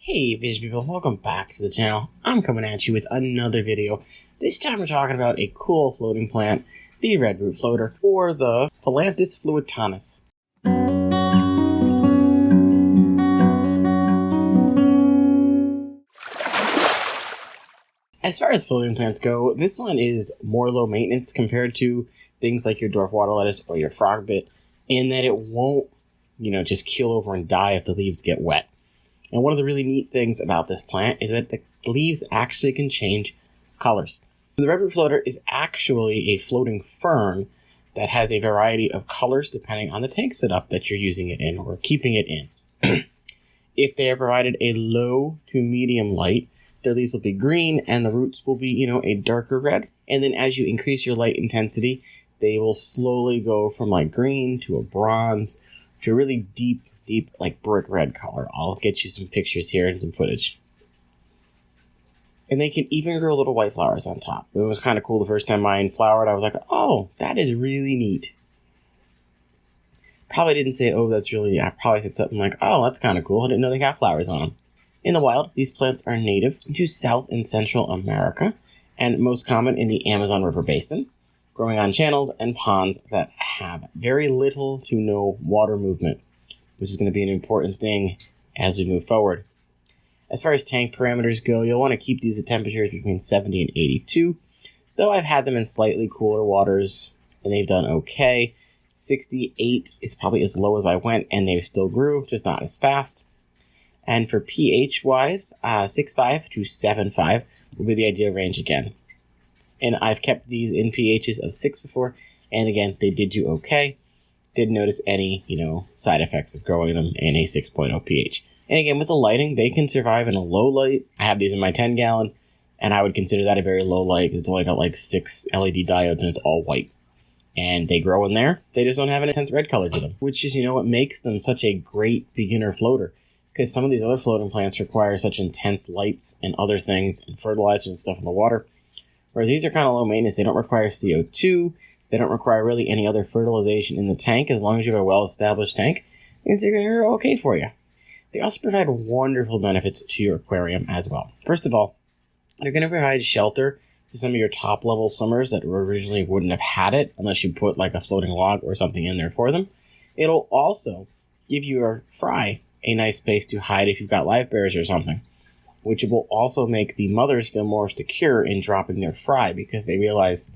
Hey Vision people, welcome back to the channel. I'm coming at you with another video. This time we're talking about a cool floating plant, the red root floater, or the Philanthus fluitanus. As far as floating plants go, this one is more low maintenance compared to things like your dwarf water lettuce or your frogbit, in that it won't, just keel over and die if the leaves get wet. And one of the really neat things about this plant is that the leaves actually can change colors. The redroot floater is actually a floating fern that has a variety of colors depending on the tank setup that you're using it in or keeping it in. If they are provided a low to medium light, their leaves will be green and the roots will be, a darker red. And then as you increase your light intensity, they will slowly go from like green to a bronze to a really deep like brick red color. I'll get you some pictures here and some footage. And they can even grow little white flowers on top. It was kind of cool the first time mine flowered. I was like, oh, that is really neat. Probably didn't say, oh, that's really neat. I probably said something like, oh, that's kind of cool. I didn't know they got flowers on them. In the wild, these plants are native to South and Central America and most common in the Amazon River Basin, growing on channels and ponds that have very little to no water movement, which is going to be an important thing as we move forward. As far as tank parameters go, you'll want to keep these at temperatures between 70 and 82, though I've had them in slightly cooler waters, and they've done okay. 68 is probably as low as I went, and they still grew, just not as fast. And for pH-wise, 6.5 to 7.5 will be the ideal range again. And I've kept these in pHs of 6 before, and again, they did do okay. Didn't notice any, side effects of growing them in a 6.0 pH. And again, with the lighting, they can survive in a low light. I have these in my 10 gallon, and I would consider that a very low light. It's only got like 6 LED diodes, and it's all white. And they grow in there. They just don't have an intense red color to them, which is, what makes them such a great beginner floater. Because some of these other floating plants require such intense lights and other things, and fertilizer and stuff in the water. Whereas these are kind of low maintenance. They don't require CO2. They don't require really any other fertilization in the tank. As long as you have a well-established tank, things are going to be okay for you. They also provide wonderful benefits to your aquarium as well. First of all, they're going to provide shelter to some of your top-level swimmers that originally wouldn't have had it unless you put like a floating log or something in there for them. It'll also give your fry a nice space to hide if you've got live bears or something, which will also make the mothers feel more secure in dropping their fry because they realize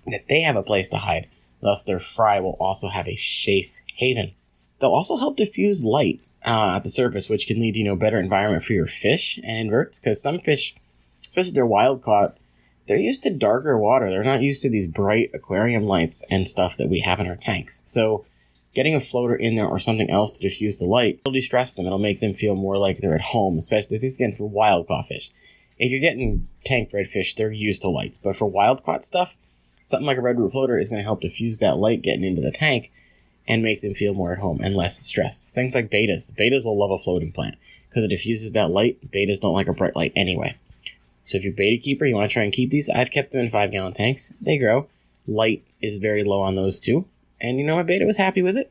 that they have a place to hide. Thus, their fry will also have a safe haven. They'll also help diffuse light at the surface, which can lead to better environment for your fish and inverts, because some fish, especially if they're wild caught, they're used to darker water. They're not used to these bright aquarium lights and stuff that we have in our tanks. So getting a floater in there or something else to diffuse the light will de-stress them. It'll make them feel more like they're at home, especially this again for wild caught fish. If you're getting tank bred fish, they're used to lights, but for wild caught stuff, something like a red root floater is going to help diffuse that light getting into the tank and make them feel more at home and less stressed. Things like betas. Betas will love a floating plant because it diffuses that light. Betas don't like a bright light anyway. So if you're a beta keeper, you want to try and keep these. I've kept them in 5-gallon tanks. They grow. Light is very low on those too. And my beta was happy with it.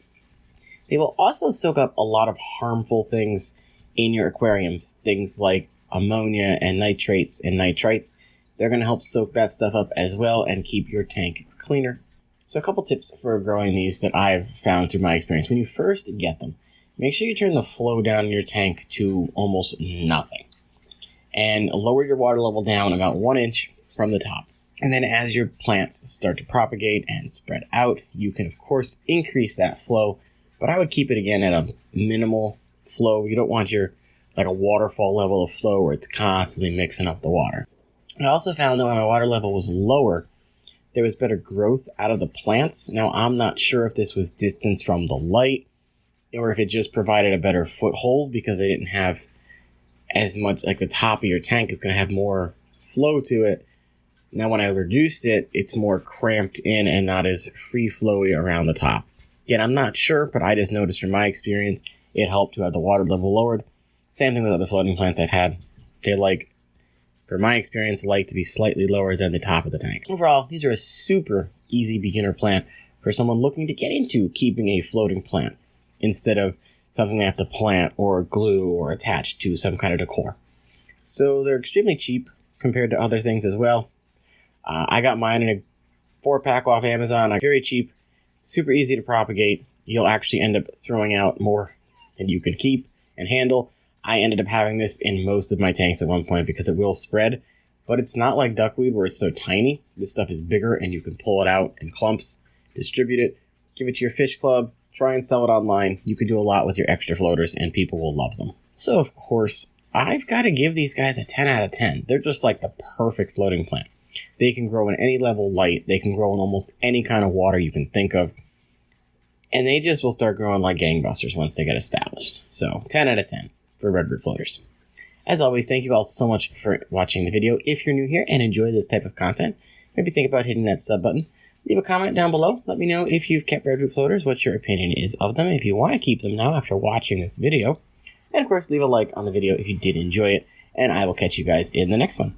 They will also soak up a lot of harmful things in your aquariums. Things like ammonia and nitrates and nitrites. They're going to help soak that stuff up as well and keep your tank cleaner. So a couple tips for growing these that I've found through my experience. When you first get them, make sure you turn the flow down in your tank to almost nothing. And lower your water level down about 1 inch from the top. And then as your plants start to propagate and spread out, you can of course increase that flow. But I would keep it again at a minimal flow. You don't want your like a waterfall level of flow where it's constantly mixing up the water. I also found that when my water level was lower, there was better growth out of the plants. Now, I'm not sure if this was distance from the light or if it just provided a better foothold because they didn't have as much, like the top of your tank is going to have more flow to it. Now, when I reduced it, it's more cramped in and not as free flowy around the top. Again, I'm not sure, but I just noticed from my experience, it helped to have the water level lowered. Same thing with other floating plants I've had. They for my experience, like to be slightly lower than the top of the tank. Overall, these are a super easy beginner plant for someone looking to get into keeping a floating plant instead of something they have to plant or glue or attach to some kind of decor. So they're extremely cheap compared to other things as well. I got mine in a 4-pack off Amazon. Very cheap, super easy to propagate. You'll actually end up throwing out more than you can keep and handle. I ended up having this in most of my tanks at one point because it will spread, but it's not like duckweed where it's so tiny. This stuff is bigger and you can pull it out in clumps, distribute it, give it to your fish club, try and sell it online. You can do a lot with your extra floaters and people will love them. So of course, I've got to give these guys a 10 out of 10. They're just like the perfect floating plant. They can grow in any level light. They can grow in almost any kind of water you can think of. And they just will start growing like gangbusters once they get established. So 10 out of 10 for redwood floaters. As always, thank you all so much for watching the video. If you're new here and enjoy this type of content, maybe think about hitting that sub button. Leave a comment down below. Let me know if you've kept redwood floaters, what your opinion is of them, if you want to keep them now after watching this video. And of course, leave a like on the video if you did enjoy it. And I will catch you guys in the next one.